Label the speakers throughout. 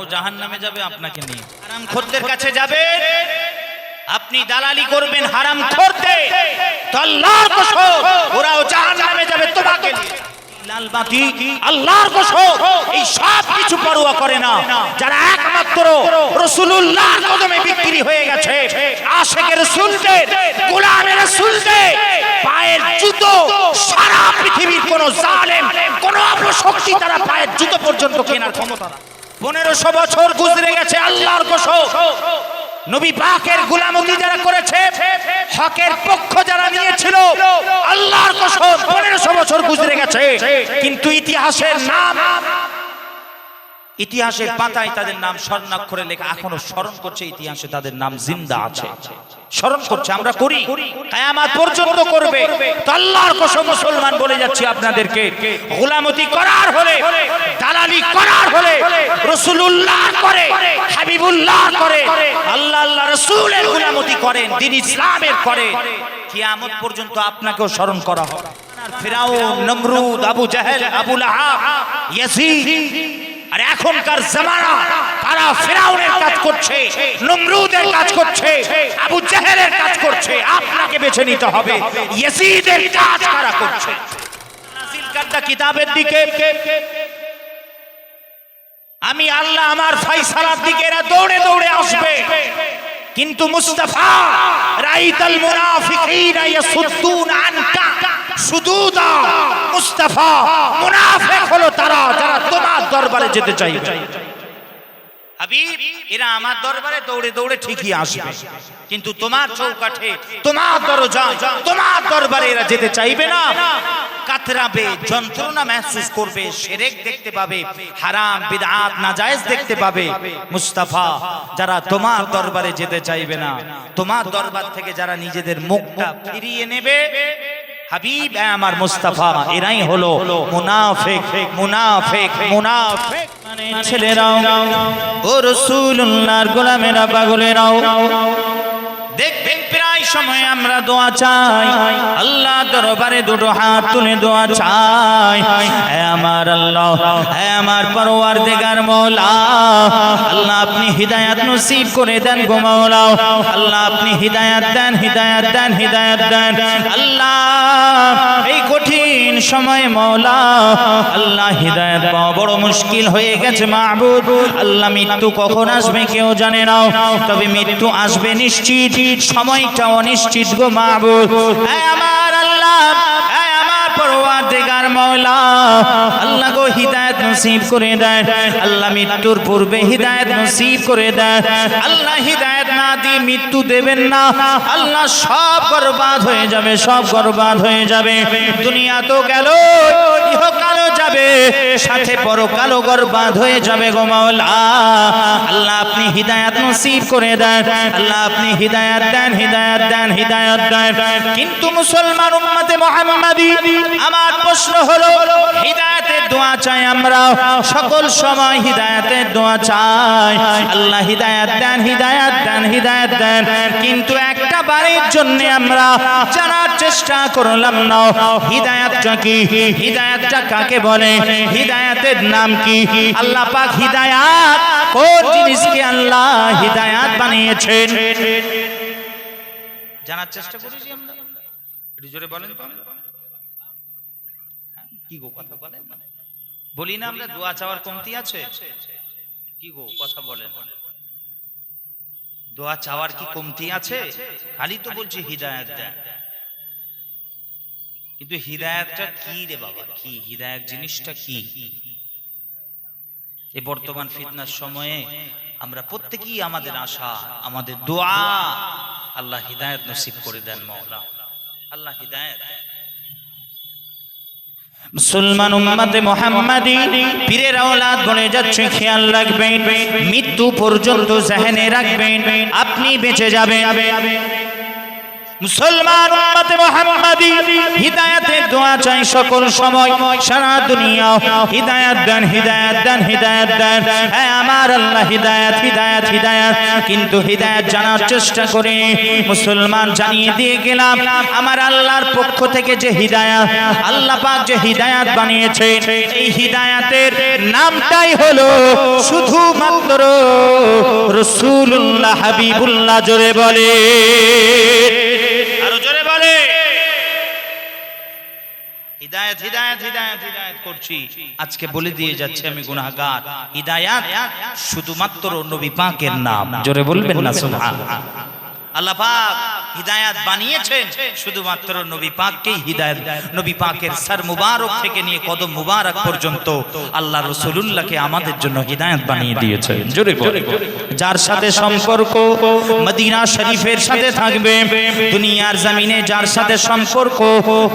Speaker 1: ওরাও জাহান্নামে যাবে আপনাকে নিয়ে। হারামখোরদের কাছে যাবেন, আপনি দালালি করবেন হারামখোরদের, তো আল্লাহর কসম ওরাও জাহান্নামে যাবে তোমাকে নিয়ে। লাল বাতি আল্লাহর কসম এই সব কিছু পরোয়া করে না। যারা একমাত্র রাসূলুল্লাহর কদমে বিক্রি হয়ে গেছে, আশিকের রাসূলদের, গোলামের রাসূলদের পায়ের জুতো সারা পৃথিবীর কোন জালেম, কোন অপশক্তি তারা পায়ের জুতো পর্যন্ত কেনার ক্ষমতা না। 1500 বছর গুজরে গেছে, আল্লাহর কসম নবী পাকের গোলামতি যারা করেছে, হকের পক্ষ যারা নিয়েছিল, আল্লাহর কসম 1500 বছর গুজরে গেছে, কিন্তু ইতিহাসের নাম, ইতিহাসের পাতায় তাদের নাম স্বর্ণাক্ষরে লেখা, এখনো স্মরণ করছে, ইতিহাসে তাদের নাম জিন্দা আছে, স্মরণ করছে। আমরা করি, কিয়ামত পর্যন্ত করবে। তো আল্লাহর কসম মুসলমান বলে যাচ্ছি আপনাদেরকে, গোলামতি করার হলে, দালালি করার হলে রাসূলুল্লাহ করে, হাবিবুল্লাহ করে, আল্লাহ আল্লাহ রাসূলের গোলামতি করেন, দ্বীন ইসলামের করে, কিয়ামত পর্যন্ত আপনাকেও স্মরণ করা হবে। ফিরাউন, নমরুদ, আবু জাহেল, আবু লাহাব, ইয়াসিদ, আর এখনকার জামানা তারা ফিরাউনের কাজ করছে, নমরুদের কাজ করছে, আবু জাহেলের কাজ করছে। আপনাকে বেছে নিতে হবে ইয়াসিদের কাজ কারা করছে। নাযিল কাদা কিতাবের দিকে আমি আল্লাহ আমার ফয়সালার দিকে এরা দৌড়ে দৌড়ে আসবে, কিন্তু মুস্তাফা রাইতাল মুনাফিকিনা ইয়াসুদ্দুনা আনকা সুদুদা, মুস্তাফা মুনাফিক হলো তারা যারা তোমার দরবারে যেতে চাইবে। হাবিব এরা আমার দরবারে দৌড়ে দৌড়ে ঠিকই আসবে, কিন্তু তোমার চৌকাঠে, তোমার দরজায়, তোমার দরবারে এরা যেতে চাইবে না। কাতরাবে, যন্ত্রণা महसूस করবে, শিরক দেখতে পাবে, হারাম বিদআত নাজায়েজ দেখতে পাবে। মুস্তাফা যারা তোমার দরবারে যেতে চাইবে না, তোমার দরবার থেকে যারা নিজেদের মুখটা ফিরিয়ে নেবে, হাবিব আমার মুস্তাফা এরাই হলো মুনাফিক, মুনাফিক, মুনাফিক। মানে ছেলেরাও ও রাসূলুল্লাহর গোলামেরা, পাগলেরাও দেখবেন প্রায় সময় আমরা দোয়া চাই, আল্লাহ দরবারে দুটো হাত তুলে দোয়া চাই, হে আমার আল্লাহ, হে আমার পরওয়ারদিগার মওলা, আল্লাহ আপনি হিদায়াত নসিব করে দেন গো মওলা, আল্লাহ আপনি হিদায়াত দেন, হিদায়াত দেন, হিদায়াত দেন। আল্লাহ এই কঠিন সময় মওলা, আল্লাহ হিদায়াত পাওয়া বড় মুশকিল হয়ে গেছে মাবুদ। আল্লাহ মৃত্যু কখন আসবে কেউ জানে না, তবে মৃত্যু আসবে নিশ্চিত, সময়টা অনিশ্চিত গো মাবুদ। হে আমার আল্লাহ, হে আমার পরওয়ারদিগার মওলা, আল্লাহ গো হিদায়াত নসিব করে দেন, আল্লাহ মৃত্যুর পূর্বে হিদায়াত নসিব করে দেন। আল্লাহ হিদায়াত না দিয়ে মৃত্যু দেবেন না, আল্লাহ সব বরবাদ হয়ে যাবে, সব বরবাদ হয়ে যাবে। দুনিয়া তো গেল, ইহকালও যাবে, সাথে পরকালও বরবাদ হয়ে যাবে গো মাওলা। আল্লাহ আপনি হিদায়াত নসিব করে দেন, আল্লাহ আপনি হিদায়াত দেন, হিদায়াত দেন, হিদায়াত দেন। কিন্তু মুসলমান উম্মতে মুহাম্মাদি, আমার প্রশ্ন হলো, হিদায়াতের দোয়া চাই আমরা, সকল সময় হিদায়াতের দোয়া চাই, আল্লাহ হিদায়াত দেন, হিদায়াত দেন, হিদায়াত দেন। কিন্তু একটা বারের জন্য আমরা জানার চেষ্টা করলাম না হিদায়াতটা কি, হিদায়াতটা কাকে বলে, হিদায়াতের নাম কি, আল্লাহ পাক হিদায়াত কোন জিনিসকে আল্লাহ হিদায়াত বানিয়েছেন, জানার চেষ্টা করেছি আমরা। একটু জোরে বলেন তো, কি গো কথা বলেন, বলি না আমরা দোয়া চাওয়ার কমতি আছে, কি গো কথা বলেন, দোয়া চাওয়ার কি কমতি আছে? খালি তো বলছি হিদায়াত দেন, কিন্তু হিদায়াতটা কি রে বাবা, কি হিদায়াত জিনিসটা কি? এই বর্তমান ফিতনার সময়ে আমরা প্রত্যেকেই আমাদের আশা, আমাদের দোয়া, আল্লাহ হিদায়াত নসিব করে দেন মাওলা, আল্লাহ হিদায়াত। মুসলমান উম্মতে মুহাম্মাদি পীরের আওলাদ বলে যাচ্ছে, খেয়াল রাখবেন, মৃত্যু পর্যন্ত জেহেনে রাখবেন, আপনি বেঁচে যাবেন। মুসলমান উম্মতে মুহাম্মাদি হিদায়াতের দোয়া চাই সকল সময়, সারা দুনিয়া। হিদায়াত দেন, হিদায়াত দেন, হিদায়াত দেন, হে আমার আল্লাহ হিদায়াত, হিদায়াত, হিদায়াত। কিন্তু হিদায়াত জানার চেষ্টা করে মুসলমান জানিয়ে দিয়ে গেলাম আমার আল্লাহর পক্ষ থেকে যে হিদায়াত, আল্লাহ পাক যে হিদায়াত বানিয়েছে, এই হিদায়াতের নামটাই হলো শুধুমাত্র রাসূলুল্লাহ হাবিবুল্লাহ। জোরে বলে, আরো জোরে বলে, হিদায়াত, হিদায়াত, হিদায়াত, হিদায়াত করছি। আজকে বলে দিয়ে যাচ্ছে আমি গুনাহগার। হিদায়াত শুধুমাত্র নবী পাকের নাম। জোরে বলবেন না সুবহানাল্লাহ। আল্লাহ পাক হিদায়াত বানিয়েছেন শুধুমাত্র নবী পাককেই। হিদায়াত নবী পাকের সর মুবারক থেকে নিয়ে কদম মুবারক পর্যন্ত আল্লাহ রাসূলুল্লাহকে আমাদের জন্য হিদায়াত বানিয়ে দিয়েছেন। জোরে বলে, যার সাথে সম্পর্ক মদিনা শরীফের সাথে থাকবে, দুনিয়ার জমিনে যার সাথে সম্পর্ক,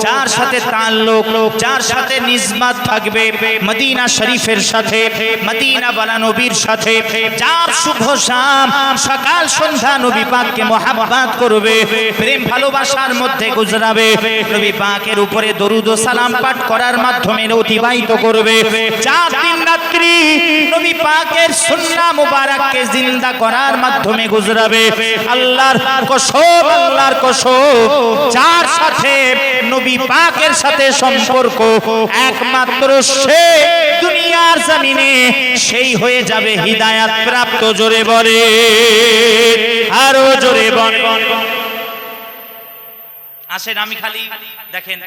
Speaker 1: যার সাথে তাল্লুক, যার সাথে নিসবত থাকবে মদিনা শরীফের সাথে, মদিনা ওয়ালা নবীর সাথে, যার শুভ শাম সকাল সন্ধ্যা নবী পাককে মহব্বত করবে, প্রেম ভালোবাসার মধ্যে গুজরাবে, নবী পাকের উপরে দরুদ ও সালাম পাঠ করার মাধ্যমে অতিবাহিত করবে, চার দিন রাত্রি নবী পাকের সুন্নাহ মুবারককে জিন্দা করার মাধ্যমে গুজরাবে। আল্লাহর কসম, আল্লাহর কসম, যার সাথে নবী পাকের সাথে সম্পর্ক একমাত্র সে দুনিয়ার জমিনে সেই হয়ে যাবে হিদায়াত প্রাপ্ত। জোরে বলে, আরো জোরে বলে। আসেন, আমি খালি দেখেন,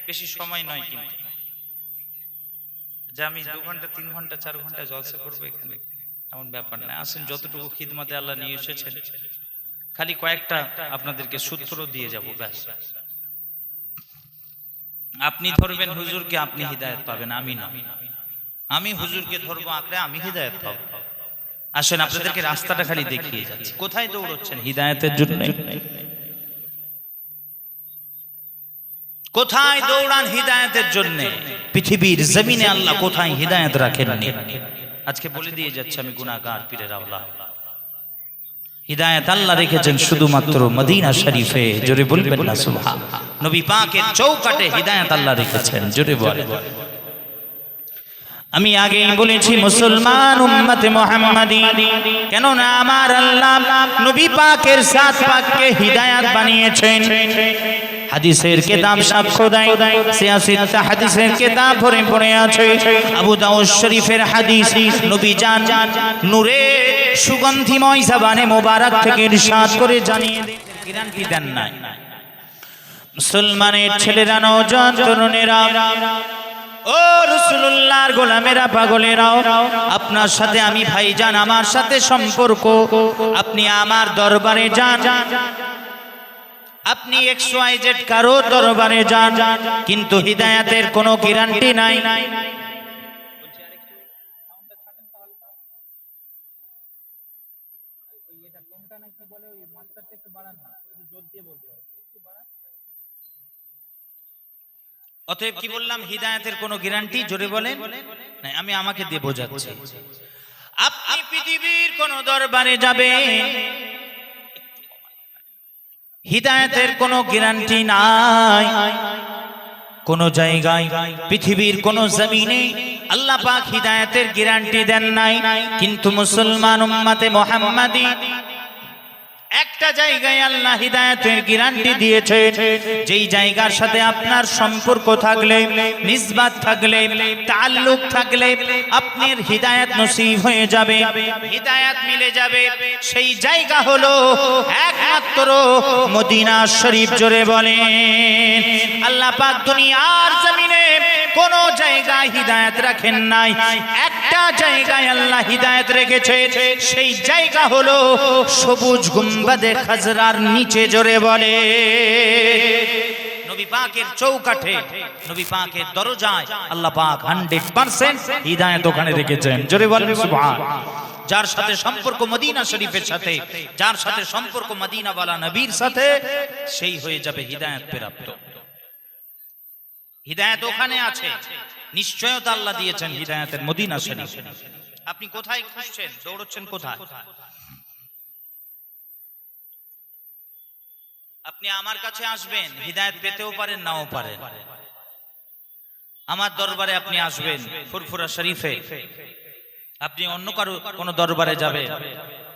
Speaker 1: বেশি সময় নয় কিন্তু যে আমি 2 ঘন্টা 3 ঘন্টা 4 ঘন্টা জলসা করবো এখানে, এমন ব্যাপার না। আসেন, যতটুকু খিদমতে আল্লাহ নিয়ে এসেছেন খালি কয়েকটা আপনাদেরকে সূত্র দিয়ে যাব, ব্যাস। আপনি ধরবেন হুজুরকে, আপনি হিদায়াত পাবেন, আমি না। আমি হুজুরকে ধরবো আঁকড়ে, আমি হিদায়াত পাবো। আসেন, আপনাদেরকে রাস্তাটা খালি দেখিয়ে যাচ্ছি। কোথায় দৌড়চ্ছেন হিদায়াতের জন্য? কোথায় দৌড়ান হিদায়াতের জন্য? পৃথিবীর জমিনে আল্লাহ কোথায় হিদায়াত রাখেননি। আজকে বলে দিয়ে যাচ্ছে আমি গুনাহগার পীরের আওলাদ। হিদায়াত আল্লাহ রেখেছেন শুধুমাত্র মদিনা শরীফে। জোরে বলবেন না সুবহানাল্লাহ। নবী পাকের চৌকাঠে হিদায়াত আল্লাহ রেখেছেন। জোরে বলেন। আমি আগেই বলেছি মুসলমান উম্মতে মুহাম্মাদি, কেন না আমার আল্লাহ নবী পাকের সাত পাককে হিদায়াত বানিয়েছেন। হাদিসের কিতাব সাক্ষ্য দেয়, 86টা হাদিসের কিতাব ভরে পড়ে আছে। আবু দাউদ শরীফের হাদিস, নবী জান নূরে সুগন্ধিময় জবানে মোবারক থেকে ইরশাদ করে জানিয়ে দেন, গ্যারান্টি দেন নাই মুসলমানের ছেলেরা, নওজোয়ান তরুণেরা, ও রাসূলুল্লাহর গোলামেরা, পাগলেরাও, আপনার সাথে আমি ভাইজান, আমার সাথে সম্পর্ক, আপনি আমার দরবারে যান, আপনি XYZ কারো দরবারে যান, কিন্তু হিদায়াতের কোনো গ্যারান্টি নাই। অতএব কি বললাম, হিদায়াতের কোনো গ্যারান্টি, জোরে বলেন, নাই। আমি আমাকে দিয়ে বোঝাচ্ছি। আপনি পৃথিবীর কোন দরবারে যাবেন, হিদায়াতের কোনো গ্যারান্টি নাই। কোন জায়গায় পৃথিবীর কোন জমিনে আল্লাহ পাক হিদায়াতের গ্যারান্টি দেন নাই। কিন্তু মুসলমান উম্মতে মুহাম্মাদি একটা জায়গায় আল্লাহ হিদায়াতের গ্যারান্টি দিয়েছে, যেই জায়গার সাথে আপনার সম্পর্ক থাকলে, নিসবত থাকলে, তাল্লুক থাকলে আপনার হিদায়াত নসিব হয়ে যাবে, হিদায়াত মিলে যাবে। সেই জায়গা হলো একমাত্র মদিনা শরীফ। জোরে বলেন। আল্লাহ পাক দুনিয়ার জমিনে কোন জায়গায় হিদায়াত রাখেন নাই, একটা জায়গায় আল্লাহ হিদায়াত রেখেছে, সেই জায়গা হলো সবুজ গুম্বাদে খাজরার নিচে। জোরে বলে। নবী পাকের চৌকাঠে, নবী পাকের দরজায় আল্লাহ পাক 100% হিদায়াত ওখানে রেখেছেন। জোরে বলেন সুবহানাল্লাহ। যার সাথে সম্পর্ক মদিনা শরীফের সাথে, যার সাথে সম্পর্ক মদিনা ওয়ালা নবীর সাথে, সেই হয়ে যাবে হিদায়াত প্রাপ্ত। হিদায়াত ওখানে আছে, নিশ্চয়তা আল্লাহ দিয়েছেন হিদায়াতের মদিনা শরীফ। আপনি কোথায় খুঁজছেন, দৌড়চ্ছেন কোথায়? আপনি আমার কাছে আসবেন, হিদায়াত পেতেও পারেন নাও পারেন। আমার দরবারে আপনি আসবেন ফুরফুরা শরীফে, আপনি অন্য কারো কোনো দরবারে যাবেন,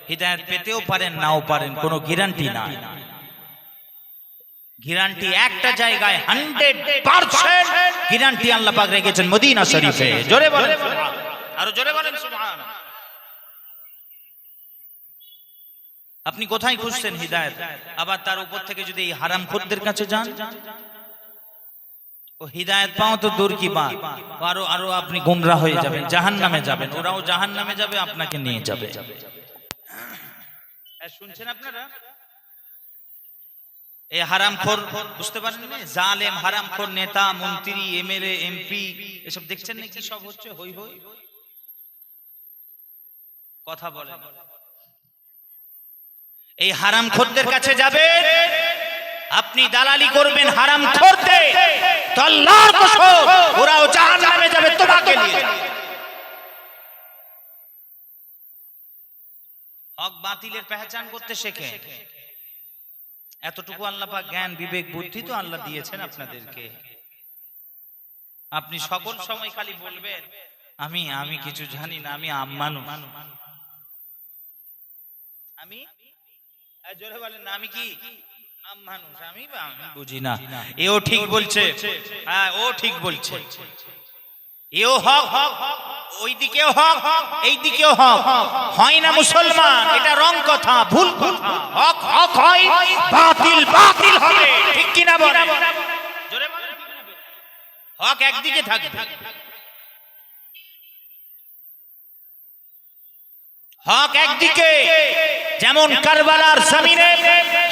Speaker 1: হিদায়াত পেতেও পারেন নাও পারেন, কোনো গ্যারান্টি না। গ্যারান্টি একটা জায়গায় 100% গ্যারান্টি আল্লাহ পাক রেখেছেন মদিনা শরীফে। জোরে বলেন সুবহান, আরো জোরে বলেন সুবহান। আপনি কোথায় খুঁজছেন হিদায়াত? আবার তার উপর থেকে যদি এই হারামখোরদের কাছে যান, ও হিদায়াত পাও তো দূর কি বাত, আরো আরো আপনি গুমরাহ হয়ে যাবেন, জাহান্নামে যাবেন, ওরাও জাহান্নামে যাবে, আপনাকে নিয়ে যাবে। শুনছেন আপনারা? এই হারামখোর বুঝতে পারেন না, জালেম হারামখোর নেতা মন্ত্রী এমএলএ এমপি এসব দেখছেন না কি সব হচ্ছে, হই হই কথা বলেন। এই হারামখোরদের কাছে যাবেন, আপনি দালালি করবেন হারামখোরদের, তো আল্লাহর কসম ওরাও জাহান্নামে যাবে তোমাকে নিয়ে। হক বাতিলের পেহচান করতে শেখে, এতটুকু আল্লাহ পাক জ্ঞান বিবেক বুদ্ধি তো আল্লাহ দিয়েছেন আপনাদেরকে। আপনি সকল সময় খালি বলবেন আমি আমি কিছু জানি না, আমি মানুষ, আমি জোরে বলেন না, আমি কি মানুষ, আমি বুঝি না। এও ঠিক বলছে, হ্যাঁ ও ঠিক বলছে, এও হক হক, ওই দিকেও হক এই দিকেও হক, হয় না মুসলমান, এটা রং কথা, ভুল কথা। হক হক হয়, বাতিল বাতিল হবে, ঠিক কি না বলেন? জোরে বলেন, হক একদিকে থাকবে, হক একদিকে। যেমন কারবালার জমিনে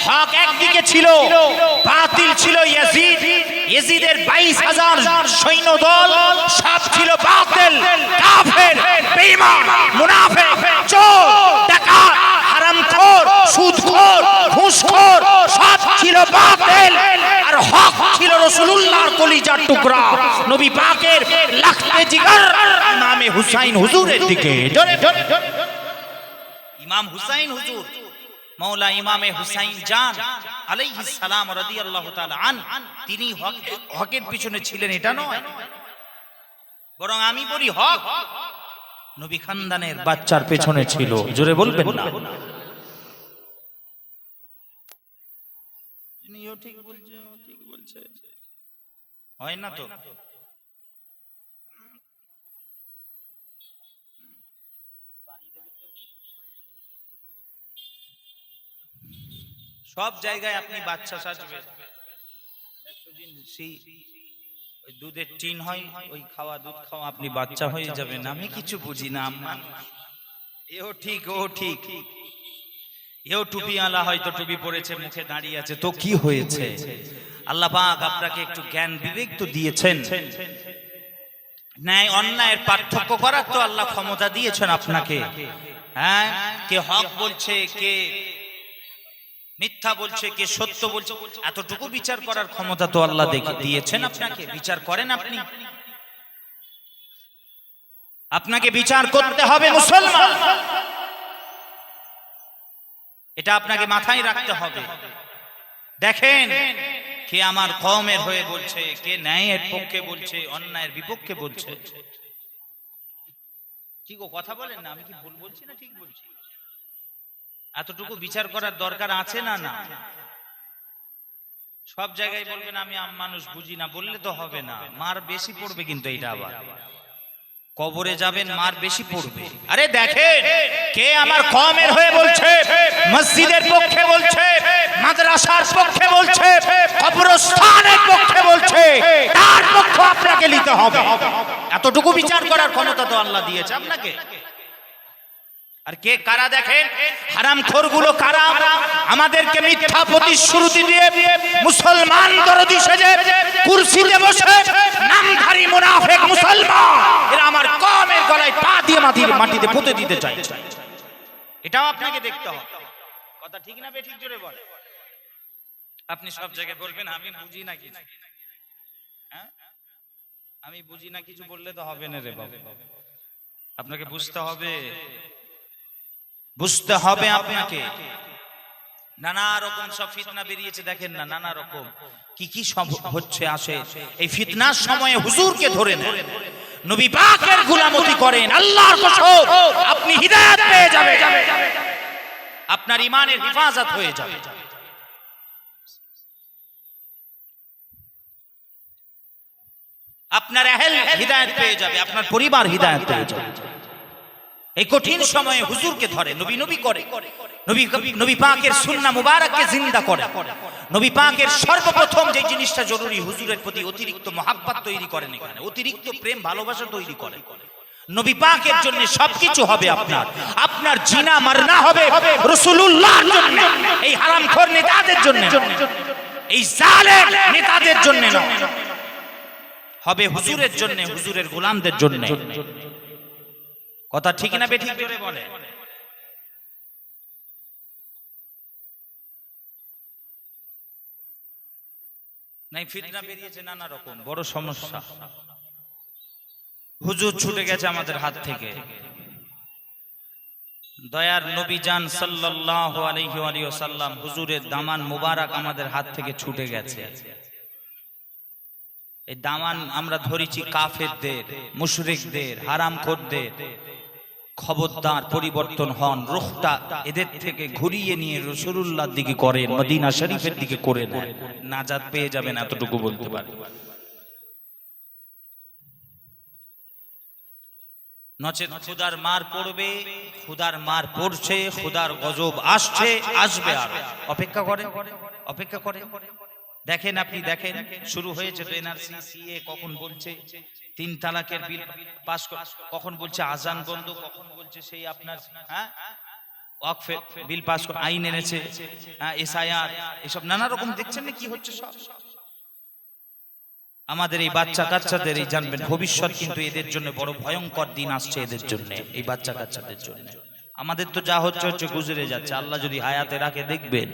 Speaker 1: হক একদিকে ছিল, বাতিল ছিল ইয়াজিদ, ইয়াজিদের 22,000 সৈন্য দল, সব ছিল বাতিল, কাফের, বেঈমান, মুনাফিক, চোর, ডাকাত, হারামখোর, সুদখোর, ঘুষখোর, সব ছিল বাতিল। আর হক ছিল রাসূলুল্লাহর কলিজার টুকরা, নবী পাকের লাখতে জিগর ইমামে হুসাইন হুজুরের দিকে। জোরে জোরে ইমাম হুসাইন হুজুর, মৌলা ইমামে হুসাইন জান আলাইহিস সালাম রাদিয়াল্লাহু তাআলা আন, তিনি হকের পিছনে ছিলেন এটা নয়, বরং আমি বলি হক নবী খানদানের বাচ্চার পেছনে ছিল। জোরে বলবেন না? তিনিও ঠিক বলছে, ও ঠিক বলছে, হয় না তো? সব জায়গায় আপনি বাচ্চা সাজবেন, ওই দুধের টিন হয়, ওই খাওয়া দুধ খাওয়া, আপনি বাচ্চা হয়ে যাবেন, আমি কিছু বুঝি না, এও ঠিক ও ঠিক, এও টুপিওয়ালা হয়তো টুপি পরেছে, মুখে দাঁড়িয়ে আছে, তো কি হয়েছে? আল্লাহ পাক আপনাকে একটু জ্ঞান বিবেক তো দিয়েছেন, ন্যায় অন্যায়ের পার্থক্য করার তো আল্লাহ ক্ষমতা দিয়েছেন আপনাকে। হ্যাঁ, কে হক বলছে, কে মিথ্যা বলছে, কে সত্য বলছে, এতটুকু বিচার করার ক্ষমতা তো আল্লাহ দিয়েছেন আপনাকে। বিচার করেন আপনি, আপনাকে বিচার করতে হবে মুসলমান, এটা আপনাকে মাথায় রাখতে হবে। দেখেন কে আমার কওমের হয়ে বলছে, কে ন্যায়ের পক্ষে বলছে, অন্যায়ের বিপক্ষে বলছে। কি গো কথা বলেন না, আমি কি ভুল বলছি না ঠিক বলছি? এতটুকু বিচার করার দরকার আছে না? না, সব জায়গায় বলবেন আমি মানুষ বুঝি না, বললে তো হবে না, মার বেশি পড়বে কিন্তু। এইটা আবার কবরে যাবেন, মার বেশি পড়বে। আরে দেখেন কে আমার কওমের হয়ে বলছে, মসজিদের পক্ষে বলছে, মাদ্রাসার পক্ষে বলছে, কবরস্থানের পক্ষে বলছে, তার পক্ষ আপনাকে নিতে হবে। এতটুকু বিচার করার ক্ষমতা তো আল্লাহ দিয়েছে আপনাকে। আর কে কারা দেখেন, হারামখোরগুলো কারা, আমাদেরকে মিথ্যা প্রতিশ্রুতি দিয়ে মুসলমান দরদি সেজে কুরসিতে বসে নামধারী মুনাফিক মুসলমান, এরা আমার কওমের গলায় পা দিয়ে মাটিতে পুঁতে দিতে চায়। এটাও আপনাকে দেখতে হবে। কথা ঠিক না বেঠিক? জোরে বলে। আপনি সব জায়গায় বলবেন আমি বুঝি না কিছু, হ্যাঁ আমি বুঝি না কিছু বললে তো হবে না রে বাবা, আপনাকে বুঝতে হবে, বুঝতে হবে আপনাকে। নানা রকম সব ফিতনা বেরিয়েছে, দেখেন না নানা রকম কি কি সব হচ্ছে আসে। এই ফিতনার সময়ে হুজুরকে ধরে নেন, নবী পাকের গোলামতি করেন, আল্লাহর কসম আপনি হিদায়াত পেয়ে যাবেন, আপনার ঈমানের হিফাজত হয়ে যাবে। আপনার আহল হিদায়াত পেয়ে যাবে, আপনার পরিবার হিদায়াত পেয়ে যাবে। এই কঠিন সময়ে হুজুরকে ধরে, নবী নবী করে, নবী পাকের সুন্নাহ মুবারককে জিন্দা করে। নবী পাকের সর্বপ্রথম যে জিনিসটা জরুরি, হুজুরের প্রতি অতিরিক্ত মহাব্বত তৈরি করেন, এখানে অতিরিক্ত প্রেম ভালোবাসা তৈরি করে। নবী পাকের জন্য সবকিছু হবে, আপনার জিনা মারনা হবে রাসূলুল্লাহর জন্য, এই হারামখোর নেতাদের জন্য, এই জালেম নেতাদের জন্য নয়, হবে হুজুরের জন্য, হুজুরের গোলামদের জন্য। কথা ঠিক না বেঠিক জোরে বলে? নাই ফিতনা বেরিয়েছে নানা রকম, বড় সমস্যা। হুজুর ছুটে গেছে আমাদের হাত থেকে, দয়ার নবী জান সাল্লাল্লাহু আলাইহি ওয়াসাল্লাম হুজুরের দামান মুবারক আমাদের হাত থেকে ছুটে গেছে। এই দামান আমরা ধরেছি কাফেরদের, মুশরিকদের, হারামখোরদের। খবরদার পরিবর্তন হন, রুখটা এদের থেকে ঘুরিয়ে নিয়ে রাসূলুল্লাহর দিকে করেন, মদিনা শরীফের দিকে করে নেন, নাজাত পেয়ে যাবেন, এতটুকু বলতে পারি। নচেত খুদার মার পড়বে, খুদার মার পড়ছে, খুদার গজব আসছে, আসবে, আর অপেক্ষা করে, অপেক্ষা করে। দেখেন, আপনি দেখেন, শুরু হয়েছে তো এনআরসি সিএ, কখন বলছে 3 তালাকের বিল পাস, কখন বলছে আজান বন্ধ, কখন বলছে সেই আপনার ওয়াকফ বিল পাস, আইন এনেছে, এসআইআর, এসব নানা রকম দেখছেন না কি হচ্ছে সব। আমাদের এই বাচ্চা কাচ্চাদের এই জানবেন ভবিষ্যৎ কিন্তু এদের জন্য বড় ভয়ঙ্কর দিন আসছে, এদের জন্য, এই বাচ্চা কাচ্চাদের জন্য। আমাদের তো যা হচ্ছে হচ্ছে, গুজরে যাচ্ছে, আল্লাহ যদি হায়াতে রাখে দেখবেন।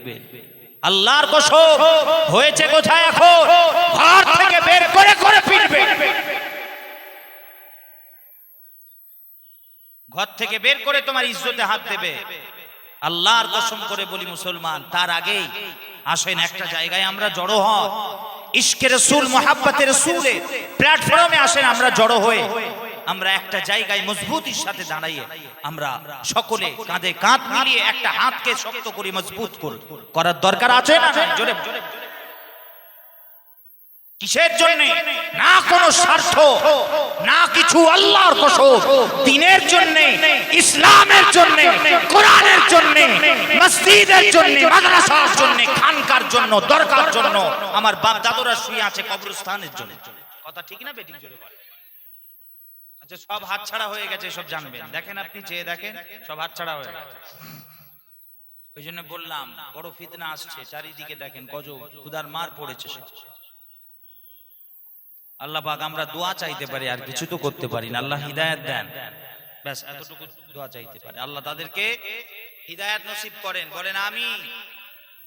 Speaker 1: আল্লাহর কসম হয়েছে কোথায় এখন, ঘর থেকে বের করে করে পিটবে, ঘর থেকে বের করে তোমার ইজ্জতে হাত দেবে। আল্লাহর কসম করে বলি মুসলমান, তার আগেই আসেন একটা জায়গায় আমরা জড়ো হই, ইশকে রাসূল, মুহাব্বতে রাসূলের প্ল্যাটফর্মে আসেন, আমরা জড়ো হয়ে আমরা একটা জায়গায় মজবুতির সাথে দাঁড়িয়ে আমরা সকলে কাঁধে কাঁধ মিলিয়ে একটা হাতকে শক্ত করে মজবুত করার দরকার আছে না? জোরে কিসের জন্য? না কোনো স্বার্থ, না কিছু, আল্লাহর কসম দ্বীনের জন্য, ইসলামের জন্য, কোরআনের জন্য, মসজিদের জন্য, মাদ্রাসার জন্য, খানকার জন্য, দরকার জন্য, আমার বাপ দাদুরা শুয়ে আছে কবরস্থানের জন্য। কথা ঠিক না বেঠিক জোরে বলেন? আচ্ছা, সব হাতছাড়া হয়ে গেছে, সব জানবেন। দেখেন, আপনি চেয়ে দেখেন, সব হাতছাড়া হয়ে গেছে। ওই জন্য বললাম বড় ফিতনা আসছে চারিদিকে, দেখেন গজব, খুদার মার পড়েছে সব। আল্লাহ পাক আমরা দোয়া চাইতে পারি, আর কিছু তো করতে পারি না। আল্লাহ হিদায়াত দেন, ব্যাস এতটুকু দোয়া চাইতে পারি। আল্লাহ তাদেরকে হিদায়াত নসিব করেন, বলেন আমিন,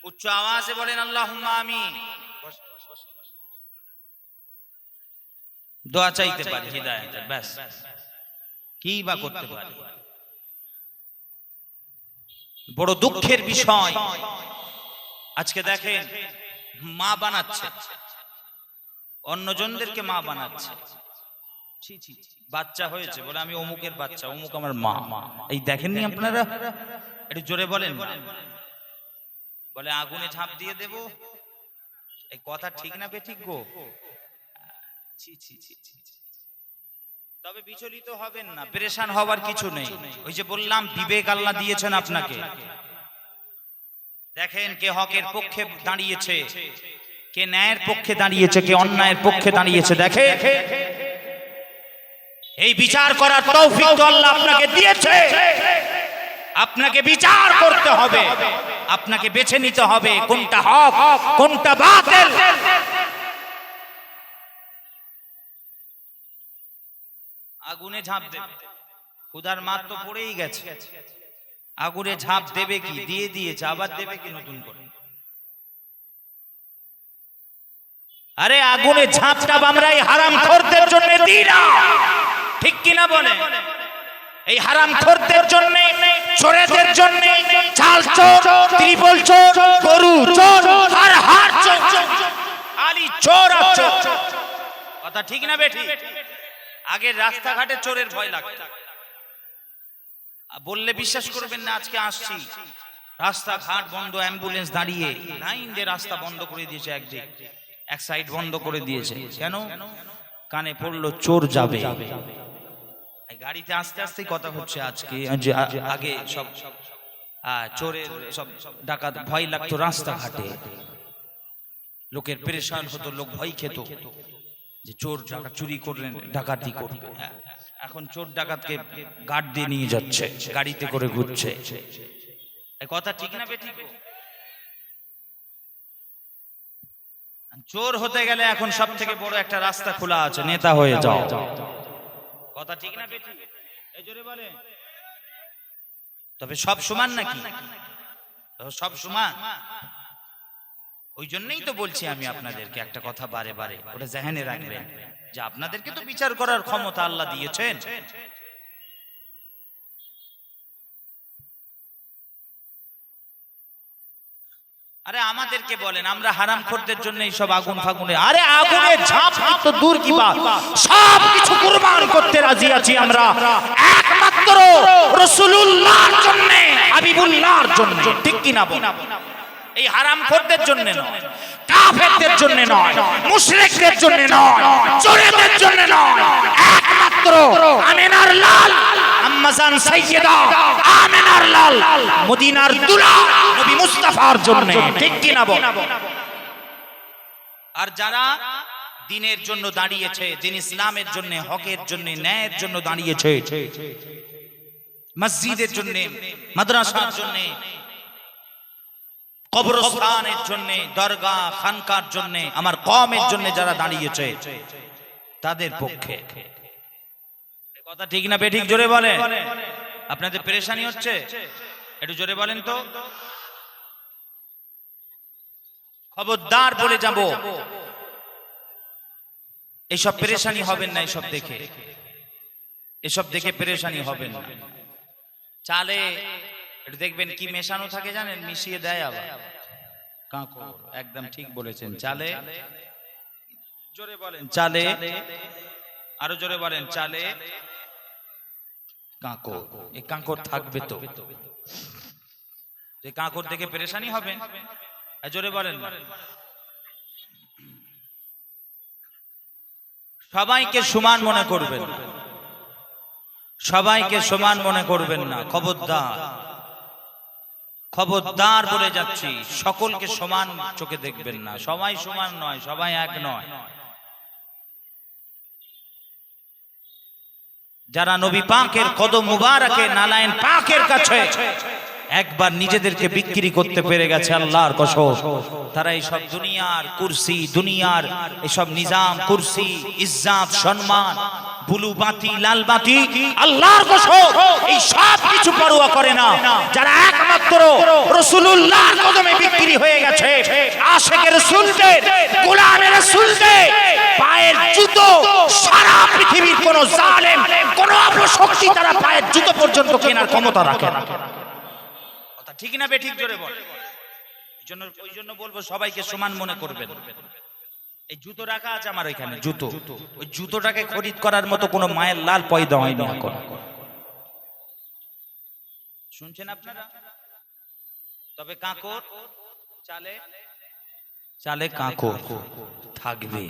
Speaker 1: উচ্চ আওয়াজে বলেন আল্লাহুম্মা আমিন। দোয়া চাইতে পারি হিদায়াতের, ব্যাস কি বা করতে পারি। বড় দুঃখের বিষয় আজকে দেখেন, মা বানাচ্ছে, অন্যজনদেরকে মা বানাচ্ছে। বাচ্চা হয়েছে বলে আমি অমুকের বাচ্চা, অমুক আমার মা। এই দেখেননি আপনারা? একটু জোরে বলেন। বলে আগুনে ঝাঁপ দিয়ে দেব, এই কথা ঠিক না বেঠিক গো? তবে বিচলিত হবেন না, পেরেশান হওয়ার কিছু নেই। ওই যে বললাম, বিবেক আল্লাহ দিয়েছেন আপনাকে। দেখেন কে হকের পক্ষে দাঁড়িয়েছে, কে ন্যায়ের পক্ষে দাঁড়িয়েছে, কে অন্যায়ের পক্ষে দাঁড়িয়েছে। দেখে এই বিচার করার তৌফিক তো আল্লাহ আপনাকে দিয়েছে। আপনাকে বিচার করতে হবে, আপনাকে বেছে নিতে হবে কোনটা হক কোনটা বাতিল। আগুনে ঝাঁপ দেবে, খুদার মার তো পড়েই গেছে, আগুনে ঝাঁপ দেবে কি? দিয়ে দিয়েছে, আবার দেবে কি নতুন করে? আরে আগুনে ঝাঁপটা আমরা এই হারামখোরদের জন্য দিই না, ঠিক কিনা বলে? এই হারামখোরদের জন্য, চোরেদের জন্য, চাল জাল চোর, ত্রিপল চোর, গরু চোর, হার হার চোর, আলি চোর আর চোর। কথা ঠিক না বেঠি? আগে রাস্তাঘাটে চোরের ভয় লাগতো, বললে বিশ্বাস করবেন না। আজকে আসছি, রাস্তাঘাট বন্ধ, অ্যাম্বুলেন্স দাঁড়িয়ে, লাইন দিয়ে রাস্তা বন্ধ করে দিয়েছে, একদিক এক সাইড বন্ধ করে দিয়েছে। কেন? কানে পড়লো চোর যাবে। গাড়িতে আস্তে আস্তে কথা হচ্ছে আজকে, আগে সব চোরের সব ডাকাত ভয় লাগতো, রাস্তাঘাটে লোকের পেরেশান হতো, লোক ভয় খেত যে চোর ডাকাত চুরি করলেন, ডাকাতি করবে। এখন চোর ডাকাতকে গার্ড দিয়ে নিয়ে যাচ্ছে, গাড়িতে করে ঘুরছে। কথা ঠিক না বেঠিক? চোর হতে গেলে এখন সব থেকে বড় একটা রাস্তা খোলা আছে, নেতা হয়ে যাও। কথা ঠিক না বেঠিক? এই জোরে বলে। তবে সব সমান নাকি? সব সমান? ওই জন্যই তো বলছি আমি আপনাদেরকে একটা কথা বারে বারে, ওটা জেহেনে রাখবেন যে আপনাদেরকে তো বিচার করার ক্ষমতা আল্লাহ দিয়েছেন। আরে আমাদেরকে বলেন, আমরা হারামখোরদের জন্য এইসব আগুন ফাগুনে, আরে আগুনে ঝাঁপ তো দূর কি বাত, সব কিছু কুরবান করতে রাজি আছি আমরা, একমাত্র রাসূলুল্লাহর জন্য, হাবিবুল্লাহর জন্য। ঠিক কি না বল? এই হারামখোরদের জন্য নয়, কাফেরদের জন্য নয়, মুশরিকদের জন্য নয়, চোরেদের জন্য নয়, একমাত্র আমিনার লাল আম্মাজান সাইয়্যিদা আমিনার লাল মদিনার দুলা নবী মুস্তাফার জন্য। ঠিক কি না বল? আর যারা দ্বীনের জন্য দাঁড়িয়েছে, দিন ইসলামের জন্য, হকের জন্য, ন্যায়ের জন্য দাঁড়িয়েছে, মসজিদের জন্য, মাদ্রাসার জন্য, কবরস্থানের জন্য, দরগা খানকার জন্য, আমার কওমের জন্য যারা দাঁড়িয়েছে, তাদের পক্ষে। কথা ঠিক না বেঠিক? জোরে বলেন। আপনাদের পেরেশানি হচ্ছে, একটু জোরে বলেন তো। খবরদার বলে যাব, এইসব পেরেশানি হবেন না। এসব দেখে পেরেশানি হবেন না। চালে একটু দেখবেন কি মেশানো থাকে জানেন? মিশিয়ে দেয় আবার কাঁকর। একদম ঠিক বলেছেন। চালে, জোরে বলেন চালে, আরো জোরে বলেন চালে কাঁকর। এই কাঁকর থাকবে তো, এই কাঁকর দেখে পেরেশানি হবে? জোরে বলেন না। সবাইকে সমান মনে করবেন, সবাইকে সমান মনে করবেন না। খবরদার, খবরদার বলে যাচ্ছি, সকলকে সমান চোখে দেখবেন না। সবাই সমান নয়, সবাই এক নয়। যারা নবী পাকের কদম মুবারকে নালায়েন পাকের কাছে একবার নিজেদেরকে বিক্রি করতে পেরে গেছে, আল্লাহর কসম, তারা এইসব দুনিয়ার কুরসি, দুনিয়ার এসব নিজাম, কুরসি, ইজ্জত, সম্মান, বুলু বাতি, লাল বাতি, আল্লাহর কসম এই সব কিছু পরোয়া করে না। যারা একমাত্র রাসূলুল্লাহর কদমে বিক্রি হয়ে গেছে, আশিকের রাসূলদের, গোলামের রাসূলদের পায়ের জুতো সারা পৃথিবীর কোন জালেম, কোন অপশক্তি তারা পায়ের জুতো পর্যন্ত কেনার ক্ষমতা রাখে না। কথা ঠিক না বেঠিক? জোরে বল। ওই জন্য বলবো সবাইকে সমান মনে করবেন। এই জুতো রাখা আছে আমার এখানে, জুতো, ওই জুতোটাকে খরিদ করার মতো কোনো মায়ের লাল পয়দা হয়নি এখন। শুনছেন আপনারা? তবে কাঁকর চালে, চালে কাঁকর থাকবে।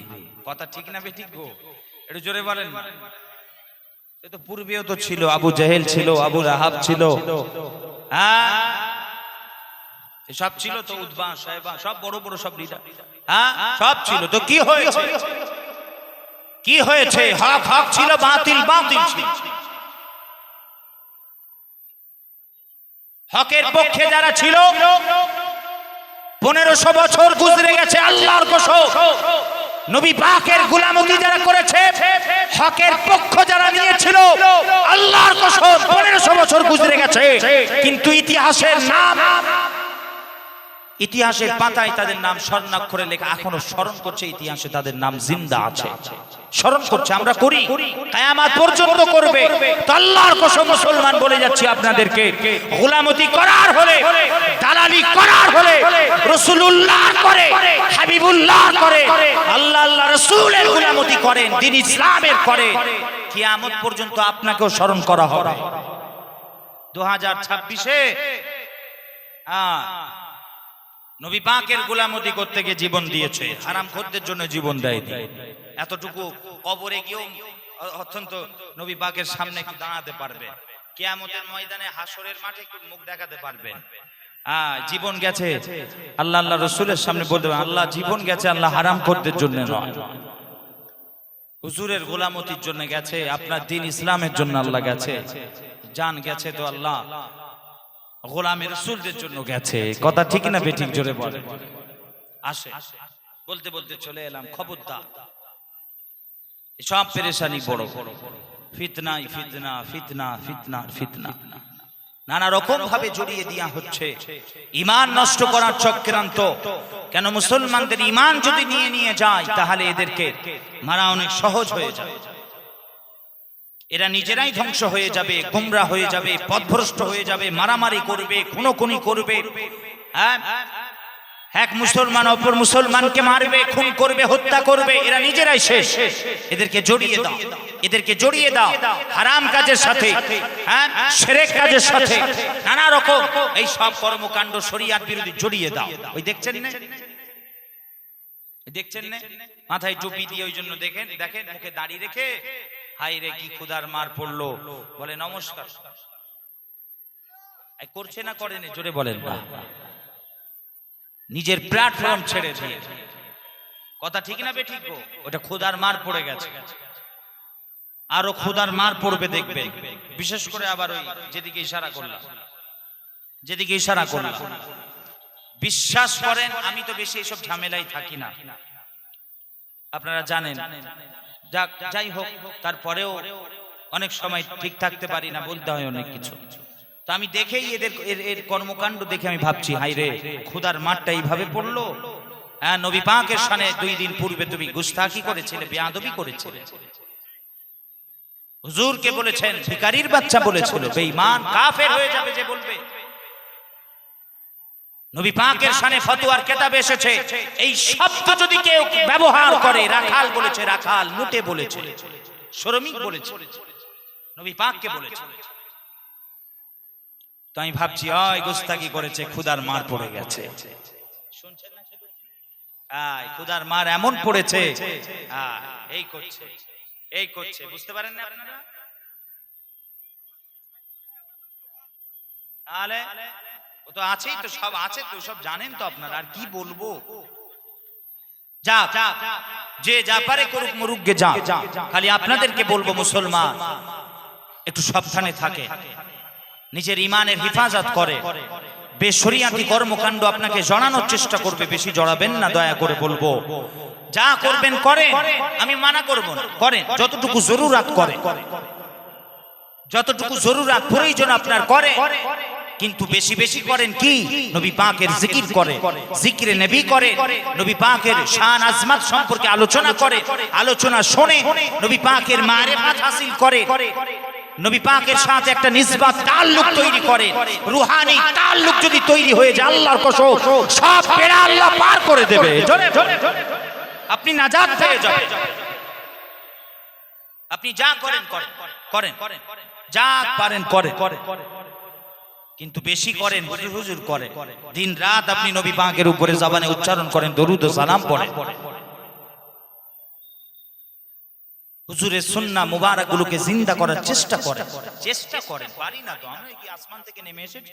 Speaker 1: কথা ঠিক না বেঠিক গো? একটু জোরে বলেন। এ তো পূর্বেও তো ছিল, আবু জেহেল ছিল, আবু লাহাব ছিল, হ্যাঁ সব ছিল তো, উতবা, সাইবা, সব বড় বড় সব লিডার, হ্যাঁ সব ছিল তো। কি হয়েছে? কি হয়েছে? হক হক ছিল, বাতিল বাতিল ছিল। হকের পক্ষে যারা ছিল 1500 বছর গুজরে গেছে, আল্লাহর কসম, নবী পাকের গোলামতি যারা করেছে, হকের পক্ষ যারা নিয়েছিল, আল্লাহর কসম 1500 বছর গুজরে গেছে, কিন্তু ইতিহাসের নাম ইতিহাসের পাতায় তাদের নাম স্বর্ণাক্ষরে লেখা, এখনো স্মরণ করছে, ইতিহাসে তাদের নাম জিন্দা আছে, স্মরণ করছে। আমরা করি, কিয়ামত পর্যন্ত করবে। তো আল্লাহর কসম মুসলমান বলে যাচ্ছি আপনাদেরকে, গোলামতি করার হলে, দালালি করার হলে, রাসূলুল্লাহ করে, হাবিবুল্লাহ করে, আল্লাহ আল্লাহ রাসূলের গোলামতি করেন, দ্বীন ইসলামের করে, কিয়ামত পর্যন্ত আপনাকেও স্মরণ করা হবে। 2026-এ নবী পাকের গোলামতি করতে গিয়ে জীবন দিয়েছে, হারামখোরদের জন্য জীবন দেয়নি। এতটুকু কবরে গিয়েও অত্যন্ত নবী পাকের সামনে একটু দাঁড়াতে পারবে, কিয়ামতের ময়দানে হাসরের মাঠে একটু মুখ দেখাতে পারবে। জীবন গেছে, আল্লাহ আল্লাহ রাসূলের সামনে বলতে হবে, আল্লাহ জীবন গেছে, আল্লাহ হারামখোরদের জন্য নয়, হুজুরের গোলামতির জন্য গেছে, আপনার দ্বীন ইসলামের জন্য আল্লাহ গেছে। জান গেছে তো আল্লাহ গোলামের রাসূলদের জন্য গেছে। কথা ঠিক না বেঠিক? জোরে বলে। আসে বলতে বলতে চলে এলাম, খবরদার সব পেরেশানি বড় ফিতনাই ফিতনা, ফিতনা ফিতনা ফিতনা, নানা রকম ভাবে জড়িয়ে দেয়া হচ্ছে, ঈমান নষ্ট করার চক্রান্ত। কেন? মুসলমানদের ঈমান যদি নিয়ে যায় তাহলে এদেরকে মারা অনেক সহজ হয়ে যায়, এরা নিজেরাই ধ্বংস হয়ে যাবে, গোমরা হয়ে যাবে, পথভ্রষ্ট হয়ে যাবে, মারামারি করবে, খুনোখুনি করবে। এক মুসলমান অপর মুসলমানকে মারবে, খুন করবে, হত্যা করবে, এরা নিজেরাই শেষ। এদেরকে জড়িয়ে দাও, এদেরকে জড়িয়ে দাও হারাম কাজের সাথে, শিরক কাজের সাথে, নানা রকম এই সব কর্মকাণ্ড শরীয়ত বিরোধী জড়িয়ে দাও। ওই দেখছেন না, দেখছেন না, মাথায় টুপি দিয়ে, ওই জন্য দেখেন দেখেন মুখে দাড়ি রেখে, হাই রে কি খুদার মার পড়লো, বলে নমস্কার করছে না করেনি? জোরে বলেন না। নিজের প্ল্যাটফর্ম ছেড়ে দিয়ে, কথা ঠিক না বেঠিক? ওটা খুদার মার পড়ে গেছে, আরো খুদার মার পড়বে দেখবে। বিশেষ করে আবার ওই যেদিকে ইশারা করলাম, যেদিকে ইশারা করলাম, বিশ্বাস করেন আমি তো বেশি এসব ঝামেলাই থাকি না, আপনারা জানেন। যাই হোক, তারপরেও অনেক সময় ঠিক থাকতে পারি না, বলতে হয় অনেক কিছু। তো আমি দেখেই এর কর্মকাণ্ড দেখে আমি ভাবছি, হাই রে খুদার মারটা এইভাবে পড়লো। হ্যাঁ, নবী পাকের শানে 2 দিন পূর্বে তুমি গুস্তাখি করেছিলে, বেয়াদবি করেছিলে, হুজুরকে বলেছেন ভিখারির বাচ্চা বলেছিল, বেঈমান কাফের হয়ে যাবে যে বলবে। নবী পাকের শানে ফতোয়ার কিতাবে এসেছে, এই শব্দ যদি কেউ ব্যবহার করে, রাখাল বলেছে, রাখাল মুটে বলেছে, শ্রমিক বলেছে, নবী পাককে বলেছে। তো আমি ভাবছি ওই গুস্তাখি করেছে, খুদার মার পড়ে গেছে। শুনছেন না? খুদার মার এমন পড়েছে, এই করছে, এই করছে, বুঝতে পারেন না আপনারা? তাহলে ও তো আছেই, তো সব আছে, তো সব জানেন তো আপনারা, আর কি বলবো? যা যে যা পারে করুক, মরুক গে যা। খালি আপনাদেরকে বলবো, মুসলমান একটু সাবধানে থাকে, নিজের ঈমানের হিফাজত করে, বেশরিয়াতি কর্মকাণ্ড আপনাকে জড়ানোর চেষ্টা করবে, বেশি জড়াবেন না, দয়া করে বলবো। যা করবেন করেন, আমি মানা করব না, করেন যতটুকু জরুরত করে, যতটুকু জরুরত প্রয়োজন আপনার করে, কিন্তু বেশি বেশি করেন কি? নবী পাকের জিকির করে, জিকিরে নবী করে, নবী পাকের শান আজমত সম্পর্কে আলোচনা করে, আলোচনা শুনে নবী পাকের মারিফাত হাসিল করে, নবী পাকের সাথে একটা নিসবত তাল্লুক তৈরি করে। রুহানি তাল্লুক যদি তৈরি হয়ে যায়, আল্লাহর কসম সব বেড়া আল্লাহ পার করে দেবে, আপনি নাজাত পেয়ে যাবেন। আপনি যা করেন করেন, যা পারেন করেন, কিন্তু বেশি করেন, হুজুর হুজুর করে, দিন রাত আপনি নবী পাকের উপরে জবানে উচ্চারণ করেন, দরুদ ও সালাম পড়েন, হুজুরের সুন্নাহ মুবারকগুলোকে জিন্দা করার চেষ্টা করেন। পারি না তো আমরা, কি আসমান থেকে নেমে এসেছি?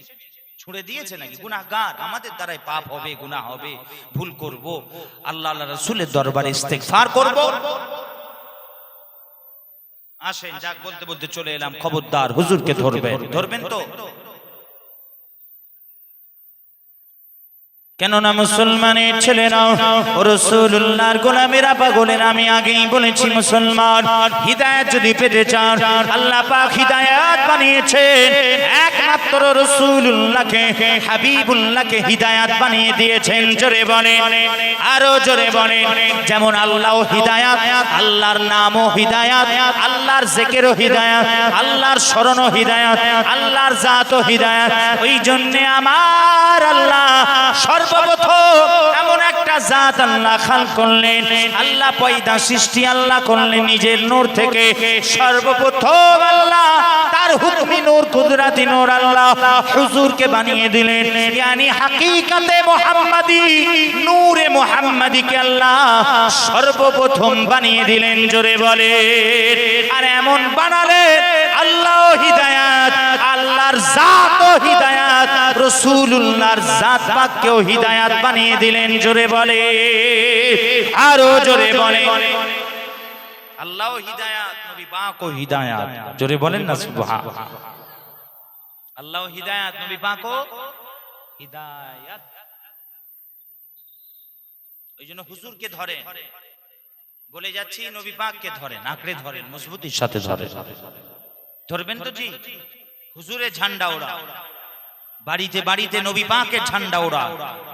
Speaker 1: ছুড়ে দিয়েছে নাকি? গুনাহগার, আমাদের দ্বারাই পাপ হবে, গুনাহ হবে, ভুল করব, আল্লাহ আল্লাহ রাসূলের দরবারে ইস্তেগফার করব। আসেন, যাক বলতে বলতে চলে এলাম, খবরদার হুজুরকে ধরবেন তো। কেননা মুসলমানের ছেলেরা রাসূলুল্লাহর গোলামেরা পাগলের আমি আগেই বলেছি মুসলমান হিদায়াত যদি পেতে চান আল্লাহ পাক হিদায়াত বানিয়েছেন একমাত্র রাসূলুল্লাহকে হাবিবুল্লাহকে হিদায়াত বানিয়ে দিয়েছেন জোরে বলেন আরো জোরে বলেন যেমন আল্লাহ হিদায়াত আল্লাহর নামও হিদায়াত আল্লাহর জিকিরও হিদায়াত আল্লাহর শরণও হিদায়াত আল্লাহর জাতও হিদায়াত ওই জন্য আমার আল্লাহ সর্বপ্রথম এমন একটা জাত আল্লাহ খালক করলেন আল্লাহ পয়দা সৃষ্টি আল্লাহ করলেন নিজের নূর থেকে সর্বপ্রথম আল্লাহ তার হুকমি নূর কুদরতি নূর আল্লাহ হুজুরকে বানিয়ে দিলেন यानी হাকিকতে মুহাম্মাদি নূরে মুহাম্মাদিকে আল্লাহ সর্বপ্রথম বানিয়ে দিলেন জোরে বলে আর এমন বানালেন আল্লাহ হিদায়াত আল্লাহর জাতও হিদায়াত রাসূলুল্লাহর জাত পাককেও হিদায়াত বানিয়ে দিলেন জোরে বলে আরো জোরে বলে আল্লাহ হিদায়াত নবী পাকও হিদায়াত জোরে বলেন না সুবহান আল্লাহ হিদায়াত নবী পাকও হিদায়াত ওইজন্য হুজুরকে ধরে বলে যাচ্ছি নবী পাককে ধরেন আঁকড়ে ধরেন মজবুতির সাথে ধরে ধরবেন তো জি হুজুরের ঝান্ডা ওড়া বাড়িতে বাড়িতে নবী পাকের ঝান্ডা ওড়া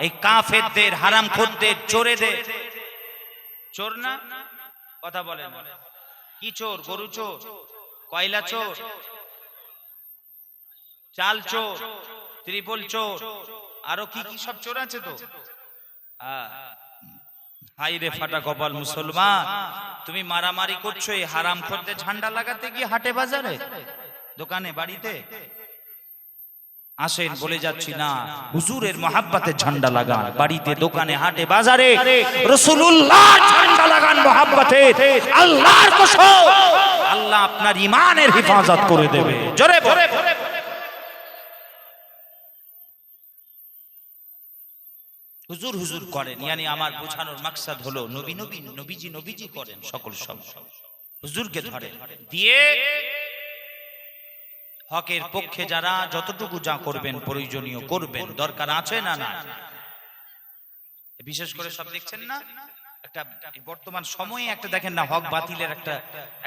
Speaker 1: এই কাফেরদের হারামখোরদের চোরেদের চোর না কথা বলেন কি চোর গরু চোর কয়লা চোর চাল চোর ত্রিপল চোর আরো কি কি সব চোর আছে তো হাই রে ফাটা কপাল মুসলমান তুমি মারামারি করছো এই হারামখোরদের ঝান্ডা লাগাতে গিয়ে হাটে বাজারে দোকানে বাড়িতে আসেন বলে যাচ্ছি না হুজুরের মহাব্বতের ঝান্ডা লাগান বাড়িতে দোকানে হাটে বাজারে রাসূলুল্লাহর ঝান্ডা লাগান মহাব্বতের আল্লাহর কসম আল্লাহ আপনার ঈমানের হেফাজত করে দেবে জোরে বলে হুজুর হুজুর করেন यानी আমার বোঝানোর মাকসাদ হলো নবী নবী নবীজি নবীজি করেন সকল সব হুজুরকে ধরেন দিয়ে হকের পক্ষে যারা যতটুকু যা করবেন প্রয়োজনীয় করবেন দরকার আছে না না বিশেষ করে সব দেখছেন না একটা বর্তমান সময়ে একটা দেখেন না হক বাতিলের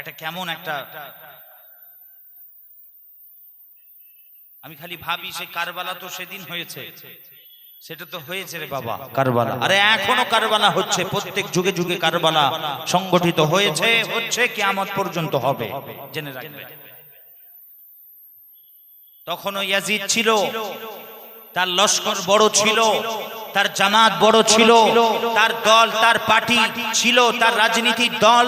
Speaker 1: একটা কেমন একটা আমি খালি ভাবি সে কারবালা তো সেদিন হয়েছে সেটা তো হয়েছে রে বাবা কারবালা আরে এখনো কারবালা হচ্ছে প্রত্যেক যুগে যুগে কারবালা সংগঠিত হয়েছে হচ্ছে কিয়ামত পর্যন্ত হবে জেনে রাখবেন তখনও ইয়াজিদ ছিল তার লস্কর বড় ছিল তার জামাত বড় ছিল তার দল তার পার্টি ছিল তার রাজনীতির দল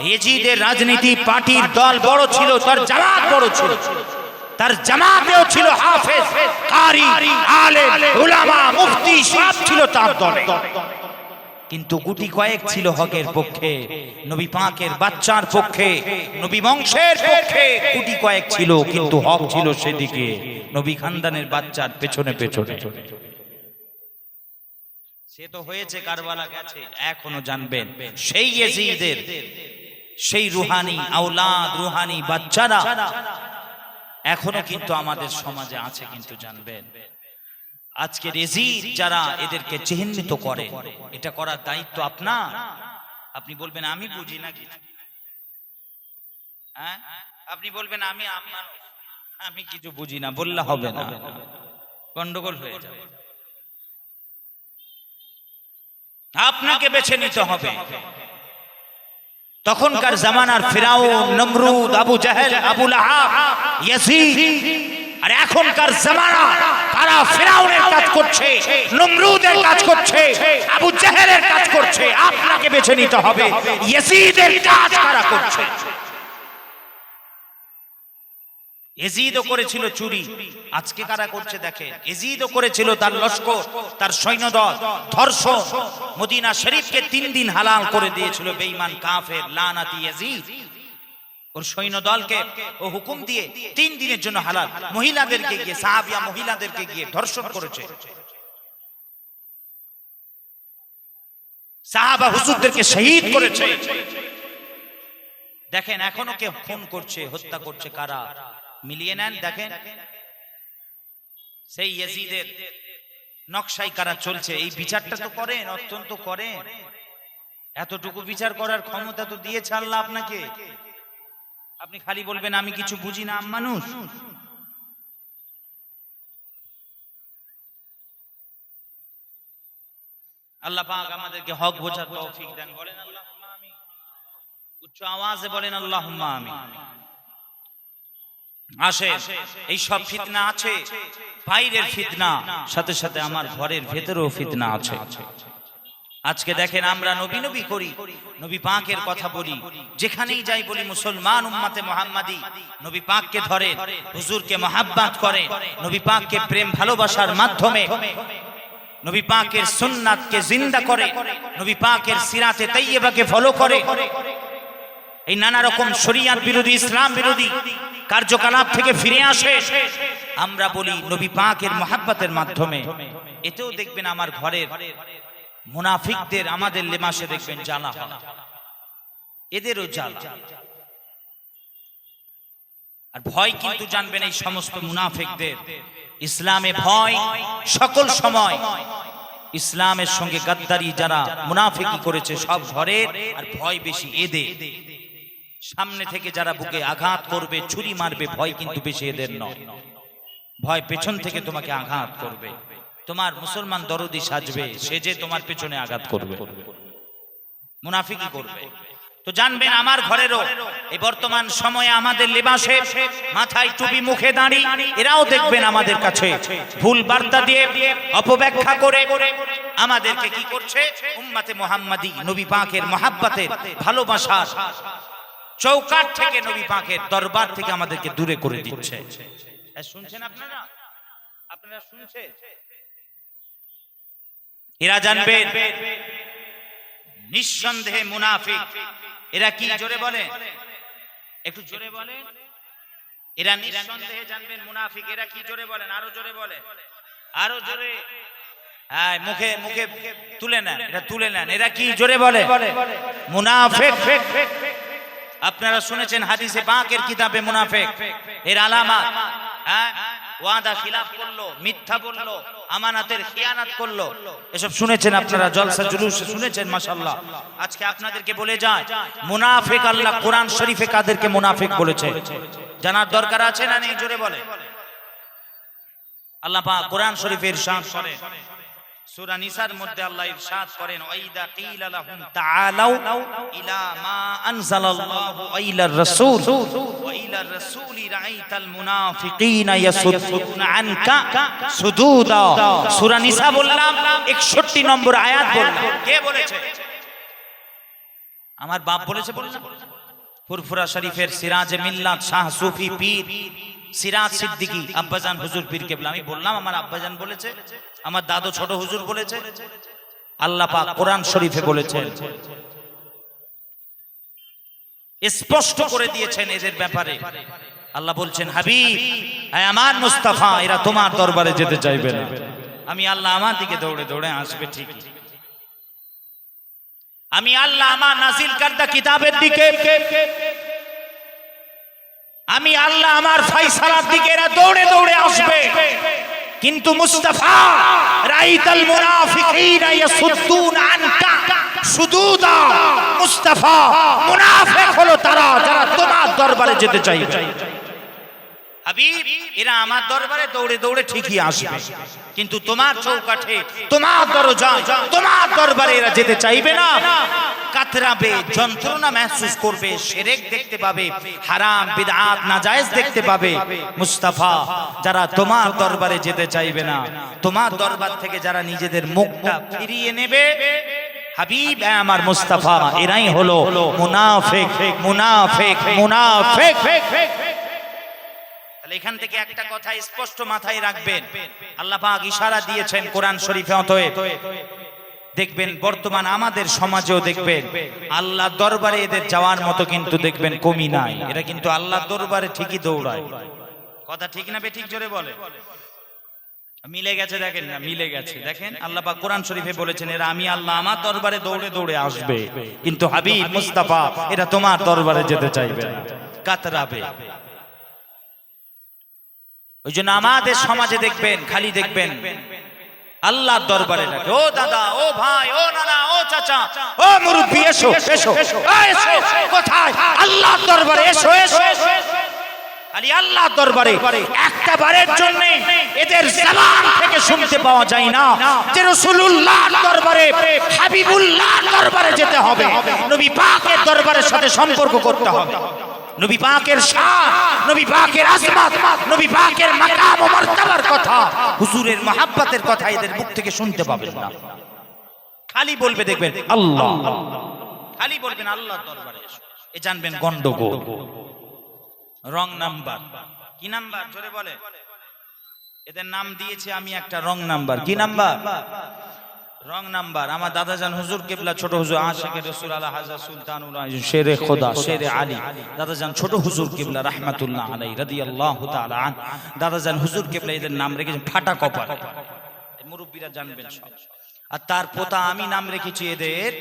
Speaker 1: ইয়াজিদের রাজনীতি পার্টির দল বড় ছিল তার জামাত বড় ছিল তার জামাতেও ছিল হাফেজ কারি আলেম উলামা মুফতি সব ছিল তার দলে কিন্তু গুটি কয়েক ছিল হকের পক্ষে নবী পাকের বাচ্চার পক্ষে নবী বংশের পক্ষে গুটি কয়েক ছিল কিন্তু হক ছিল সেদিকে নবী খানদানের বাচ্চার পেছনে পেছনে সে তো হয়েছে কারবালা গেছে এখনো জানবেন সেই ইয়াজিদের সেই রুহানি আওলাদ রুহানি বাচ্চারা এখনো কিন্তু আমাদের সমাজে আছে কিন্তু জানবেন আজকে ইয়াজিদ যারা এদেরকে চিহ্নিত করে এটা করার দায়িত্ব আপনার আপনি বলবেন আমি বুঝি না কিছু হ্যাঁ আপনি বলবেন আমি কিছু বুঝি না বললে হবে না গন্ডগোল হয়ে যাবে আপনাকে বেছে নিতে হবে তখনকার জামানার ফিরাউন নমরুদ আবু জাহেল আবু লাহাব ইয়াজিদ আর এখনকার জামানা কারা ফিরাউনের কাজ করছে নমরুদের কাজ করছে আবু জাহেলের কাজ করছে আপনাকে বেছে নিতে হবে ইয়াজিদের কাজ কারা করছে ইয়াজিদও করেছিল চুরি আজকে কারা করছে দেখেন ইয়াজিদও করেছিল তার লস্কর তার সৈন্যদল ধর্ষণ মদিনা শরীফকে 3 দিন হালাল করে দিয়েছিল বেঈমান কাফের লানাতি ইয়াজিদ ওর সৈন্যদলকে ও হুকুম দিয়ে 3 দিনের জন্য হালাল মহিলাদেরকে গিয়ে সাহাবিয়া মহিলাদেরকে গিয়ে ধর্ষণ করেছে সাহাবা হুজুরদেরকে শহীদ করেছে দেখেন এখনো কে খুন করছে হত্যা করছে কারা মিলিয়ে নেন দেখেন সেই ইয়াজিদের নকশাই কারা চলছে, এই বিচারটা তো করেন, অত্যন্ত করেন। এতটুকু বিচার করার ক্ষমতা তো দিয়েছে আল্লাহ আপনাকে। আপনি খালি বলবেন আমি কিছু বুঝি না, মানুষ। আল্লাহ পাক আমাদেরকে হক বোঝার তৌফিক দেন। বলেন আল্লাহুম্মা আমিন। উচ্চ আওয়াজে বলেন আল্লাহুম্মা আমিন। আসে এই সব ফিতনা আছে, বাইরের ফিতনা, সাথে সাথে আমার ঘরের ভেতরেও ফিতনা আছে। আজকে দেখেন আমরা নবী নবী করি, নবী পাকের কথা বলি, যেখানেই যাই বলি মুসলমান উম্মতে মুহাম্মাদি নবী পাককে ধরে, হুজুরকে মহাব্বত করে, নবী পাককে প্রেম ভালোবাসার মাধ্যমে নবী পাকের সুন্নাতকে জিন্দা করে, নবী পাকের সিরাতে তাইয়্যিবাকে ফলো করে। এই নানা রকম শরিয়াত বিরোধী, ইসলাম বিরোধী কার্যকলাপ থেকে ফিরে আসে। আমরা বলি নবী পাকের মহাব্বতের মাধ্যমে। এতেও দেখবেন আমার ঘরের মুনাফিকদের আমাদের লেমাসে দেখবেন জ্বালা হয়, এদেরও জ্বালা। আর ভয় কিন্তু জানবেন এই সমস্ত মুনাফিকদের, ইসলামে ভয় সকল সময়। ইসলামের সঙ্গে গাদ্দারি যারা মুনাফিকি করেছে সব ঘরের, আর ভয় বেশি এদের। সামনে থেকে যারা বুকে আঘাত করবে, ছুরি মারবে, ভয় কিন্তু বেশি এদের নয়। ভয় পেছন থেকে তোমাকে আঘাত করবে। তোমার মুসলমান দরদি সাজবে, সে যে তোমার পেছনে আঘাত করবে, মুনাফিকি করবে। তো জানবেন আমার ঘরেরও এই বর্তমান সময়ে আমাদের লেবাসে, মাথায় টুপি, মুখে দাড়ি, এরাও দেখবেন আমাদের কাছে ভুল বার্তা দিয়ে, অপব্যাখ্যা করে আমাদেরকে কি করছে, উম্মতে মুহাম্মাদি নবী পাকের মহাব্বতের ভালোবাসার চৌকাঠ থেকে, নবী পাকের দরবার থেকে আমাদেরকে দূরে করে দিচ্ছে। শুনছেন আপনারা? আপনারা শুনছেন? এরা জানবেন নিঃসন্দেহে মুনাফিক। এরা কি, জোরে বলে, একটু জোরে বলেন। এরা নিঃসন্দেহে জানবেন মুনাফিক। এরা কি, জোরে বলেন, আরো জোরে বলেন, আরো জোরে। হ্যাঁ, মুখে মুখে তুলে নেন, এটা তুলে নেন। এরা কি, জোরে বলে, মুনাফিক। আপনারা শুনেছেন হাদিসে পাকের কিতাবে মুনাফিক এর আলামত, হ্যাঁ, ওয়াদা খিলাফ করলো, মিথ্যা বললো, আমানাতের খিয়ানত করলো, এসব শুনেছেন আপনারা, জলসা জুলুসে শুনেছেন, মাশাআল্লাহ। আজকে আপনাদেরকে বলে যায় মুনাফিক আল্লাহ কোরআন শরীফে কাদেরকে মুনাফিক বলেছে জানার দরকার আছে না নেই? জোরে বলে। আল্লাহ পাক কোরআন শরীফে ইরশাদ করেন, সূরা নিসার মধ্যে আল্লাহ ইরশাদ করেন, ওয়াইদা কিলা লাহুম তাআলাউ ইলা মা আনজালাল্লাহু ওয়া ইলার রাসূল ওয়া ইলার রাসূলি রাআইতাল মুনাফিকিনা ইয়াসুদ্দুনা আনকা সুদুদা। সূরা নিসা বললাম 61 নম্বর আয়াত বললাম। কে বলেছে? আমার বাপ বলেছে, বললাম। ফুরফুরা শরীফের সিরাজে মিল্লাত শাহ সুফি পীর সিরাজ সিদ্দিকী আব্বাজান হুজুর পীর কেবলা। আমি বললাম আমার আব্বাজান বলেছে, আমার দাদু ছোট হুজুর বলেছে, আল্লাহ পাক কোরআন শরীফে বলেছেন, স্পষ্ট করে দিয়েছেন এদের ব্যাপারে। আল্লাহ বলছেন, হাবিব, আয় আমার মুস্তাফা, এরা তোমার দরবারে যেতে চাইবে না। আমি আল্লাহ আমার দিকে দৌড়ে দৌড়ে আসবে ঠিকই। আমি আল্লাহ আমার নাজিল করদা কিতাবের দিকে, আমি আল্লাহ আমার ফয়সালার দিকে এরা দৌড়ে দৌড়ে আসবে। কিন্তু মুস্তাফা, রাইতাল মুনাফিকিনা ইয়াসুদ্দুনা আনকা সুদুদা। মুস্তাফা, মুনাফিক হলো তারা যারা তোমার দরবারে যেতে চাইবে। হাবিব, এরা আমার দরবারে দৌড়ে দৌড়ে ঠিকই আসবে, কিন্তু তোমার চৌকাঠে, তোমার দরজায়, তোমার দরবারে এরা যেতে চাইবে না। কাতরাবে, যন্ত্রণা महसूस করবে, শিরক দেখতে পাবে, হারাম বিদআত নাজায়েজ দেখতে পাবে। মুস্তাফা, যারা তোমার দরবারে যেতে চাইবে না, তোমার দরবার থেকে যারা নিজেদের মুখটা ফিরিয়ে নেবে, হাবিব আমার মুস্তাফা, এরাই হলো মুনাফিক, মুনাফিক, মুনাফিক। তাহলে এখান থেকে একটা কথা স্পষ্ট মাথায় রাখবেন, আল্লাহ পাক ইশারা দিয়েছেন কোরআন শরীফে। অতএব দেখবেন বর্তমান আমাদের সমাজেও দেখবেন আল্লাহ দরবারে এদের যাওয়ার মতো কিন্তু দেখবেন কমি নাই। এরা কিন্তু আল্লাহ দরবারে ঠিকই দৌড়ায়। কথা ঠিক না বেঠিক? জোরে বলে। মিলে গেছে, দেখেন না, মিলে গেছে। দেখেন আল্লাহ পাক কোরআন শরীফে বলেছেন, এরা আমি আল্লাহ আমার দরবারে দৌড়ে দৌড়ে আসবে, কিন্তু হাবিব মুস্তাফা, এরা তোমার দরবারে যেতে চাইবে না, কাতরাবে। ওই জন্য আমাদের সমাজে দেখবেন, খালি দেখবেন আল্লাহর দরবারে ডাকে, ও দাদা, ও ভাই, ও নানা, ও চাচা, ও মুরব্বি, এসো এসো এসো। কোথায়? আল্লাহর দরবারে এসো এসো। খালি আল্লাহর দরবারে একটা বারের জন্য এদের জবান থেকে শুনতে পাওয়া যায় না যে রাসূলুল্লাহর দরবারে, হাবিবুল্লাহর দরবারে যেতে হবে, নবী পাকের দরবারের সাথে সম্পর্ক করতে হবে। নবী পাকের শান, নবী পাকের আজমত, নবী পাকের মাকাম ও মারতাবার কথা, হুজুরের মহব্বতের কথা এদের মুখ থেকে শুনতে পাবেন না। খালি বলবে, দেখবেন আল্লাহ, খালি বলবেন আল্লাহর দরবারে এসো। এ জানবেন গন্ডগোল, রং নাম্বার। কি নাম্বার? জোরে বলে। এদের নাম দিয়েছি আমি একটা রং নাম্বার। কি নাম্বার? Wrong number. আমার দাদাজান হুজুর কিবলা ছোট হুজুর আশিকে রাসূল আলা হাজা সুলতানুল শেরে খোদা শেরে আলী দাদাজান ছোট হুজুর কিবলা রাহমাতুল্লাহ আলাইহি রাদিয়াল্লাহু তাআলা আন, দাদাজান হুজুর কিবলা এদের নাম রেখেছেন ফাটা কপাল। মুরব্বিরা জানবেন সব। আর তার পোতা আমি নাম রেখেছি এদের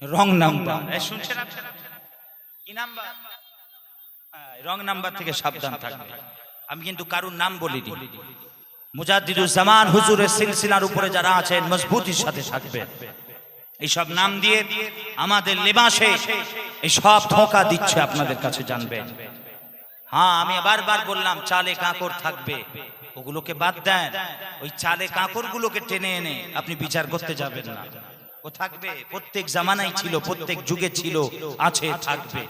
Speaker 1: রং নাম্বার। শুনছেন আপনারা? কি নাম্বার? রং নাম্বার থেকে সাবধান থাকবে। আমি কিন্তু কারুর নাম বলিনি। মুজাদ্দিদুল জামান হুজুরের সিলসিলার উপরে যারা আছেন মজবুতির সাথে থাকবে। এইসব নাম দিয়ে আমাদের লেবাসে এই সব ধোঁকা দিচ্ছে, আপনাদের কাছে জানবেন। হ্যাঁ, আমি বারবার বললাম চালে কাঁকড় থাকবে, ওগুলোকে বাদ দেন। ওই চালে কাঁকড় গুলোকে টেনে এনে আপনি বিচার করতে যাবেন না। ও থাকবে, প্রত্যেক জামানায় ছিল, প্রত্যেক যুগে ছিল, আছে, থাকবে।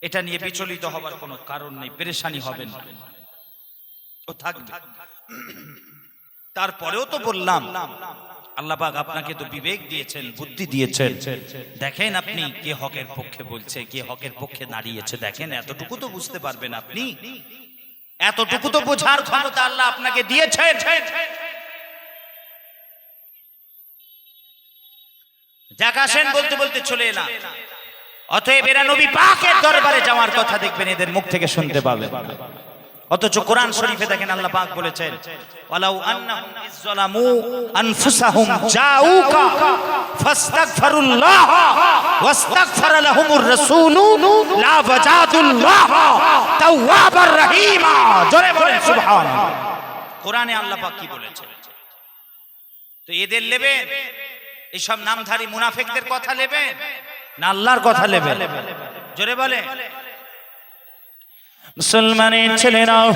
Speaker 1: এটা নিয়ে বিচলিত হবার কোনো কারণ নেই, পেরেশানি হবেন না, ও থাকবে। তারপরেও তো বললাম আল্লাহ পাক আপনাকে তো বিবেক দিয়েছেন, বুদ্ধি দিয়েছেন, দেখেন আপনি কে হকের পক্ষে বলছে, কে হকের পক্ষে দাঁড়িয়েছে, দেখেন এতটুকু তো বুঝতে পারবেন আপনি, এতটুকু তো বোঝার ক্ষমতা আল্লাহ আপনাকে দিয়েছেন। যাক, আসেন বলতে বলতে চলে এলাম। অতএব এরা নবী পাকের দরবারে যাওয়ার কথা দেখবেন এদের মুখ থেকে শুনতে পাবেন। অথচ কোরআন শরীফে দেখেন আল্লাহ পাক বলেছেন, ওয়ালাউ আন্নাহুম ইযলামু আনফুসাহুম জাউকা ফাস্তাগফিরুল্লাহ ওয়াস্তাগফারা লাহুমুর রাসূলু লা ওয়াজাদুল্লাহ তাওয়াবার রহিমা। জোরে বলেন সুবহানাল্লাহ। কোরআনে আল্লাহ পাক কি বলেছেন? তো এদের নেবেন, এইসব নামধারী মুনাফিকদের কথা নেবেন না আল্লাহর কথা নেবেন? জোরে বলে। মুসলমানের ছেলেরাও,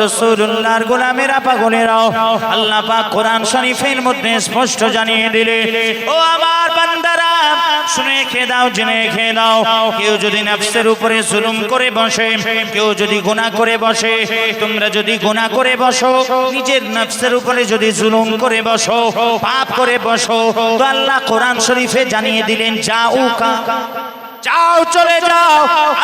Speaker 1: রাসূলুল্লাহর গোলামেরা, পাগলেরাও, আল্লাহ পাক কোরআন শরীফের মধ্যে স্পষ্ট জানিয়ে দিলে, ও আমার বান্দারা শুনে রেখে দাও, জেনে রেখে দাও, কেউ যদি নফসের উপরে জুলুম করে বসে, কেউ যদি গুনাহ করে বসে, তোমরা যদি গুনাহ করে বসো, নিজের নফসের উপরে যদি জুলুম করে বসো, পাপ করে বসো, তো আল্লাহ কোরআন শরীফে জানিয়ে দিলেন যাউকা, যাও চলে যাও।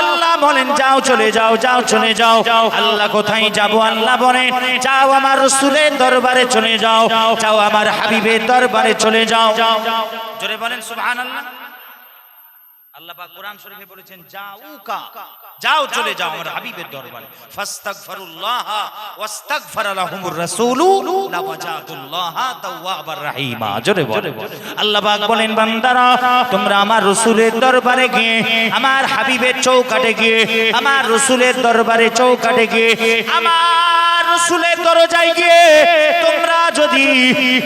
Speaker 1: আল্লাহ বলেন যাও চলে যাও, যাও চলে যাও। আল্লাহ কোথায় যাব? আল্লাহ বলেন যাও আমার রাসূলের দরবারে চলে যাও, যাও আমার হাবিবের দরবারে চলে যাও। জোরে বলেন সুবহানাল্লাহ। আল্লাহ পাক কোরআন শরীফে বলেছেন যাউকা, যাও চলে যাও আমার হাবিবের দরবারে। ফাস্তাগফিরুল্লাহ ওয়াস্তাগফারা লাহুমুর রাসূলু লাওয়াজাদুল্লাহ তাওয়াবার রহিমা। জোরে বলেন। আল্লাহ পাক বলেন বান্দারা তোমরা আমার রাসূলের দরবারে গিয়ে, আমার হাবিবের চৌকাঠে গিয়ে, আমার রাসূলের দরবারে চৌকাঠে গিয়ে, আমার রাসূলের দরজায় গিয়ে তোমরা যদি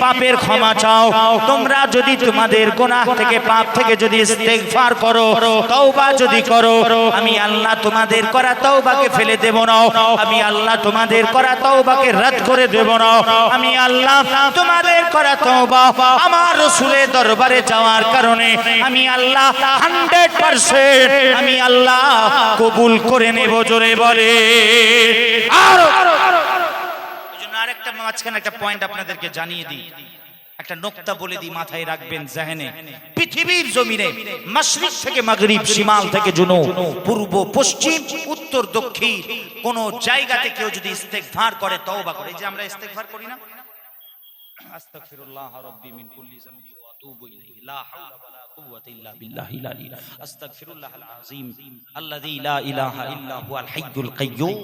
Speaker 1: পাপের ক্ষমা চাও, তোমরা যদি তোমাদের গুনাহ থেকে, পাপ থেকে যদি ইস্তেগফার করো, তওবা যদি করো, আমি আল্লাহ তোমাদের করা তওবাকে ফেলে দেব না, আমি আল্লাহ তোমাদের করা তওবাকে রদ করে দেব না, আমি আল্লাহ তোমাদের করা তওবা আমার রাসূলের দরবারে যাওয়ার কারণে আমি আল্লাহ 100% আমি আল্লাহ কবুল করে নেব। জোরে বলে। আর এজন্য আরেকটা মাঝখানে একটা পয়েন্ট আপনাদেরকে জানিয়ে দিই, একটা নোকতা বলে দিই, মাথায় রাখবেন জেহেনে। পৃথিবীর জমিনে মাশরিক থেকে মাগরিব, শিমাল থেকে জুনুব, পূর্ব পশ্চিম, উত্তর দক্ষিণ, কোন জায়গাতে কেউ যদি ইস্তেগফার করে, তওবা করে, এই যে আমরা ইস্তেগফার করি না, আস্তাগফিরুল্লাহ রাব্বি মিন কুল্লি যামবি ওয়া আতুবু ইলাইহি লা হাওলা ওয়ালা কুওয়াতা ইল্লা বিল্লাহিল আলী আস্তাগফিরুল্লাহাল আযীম আল্লাযী লা ইলাহা ইল্লা হুয়াল হাইয়ুল কাইয়্যুম।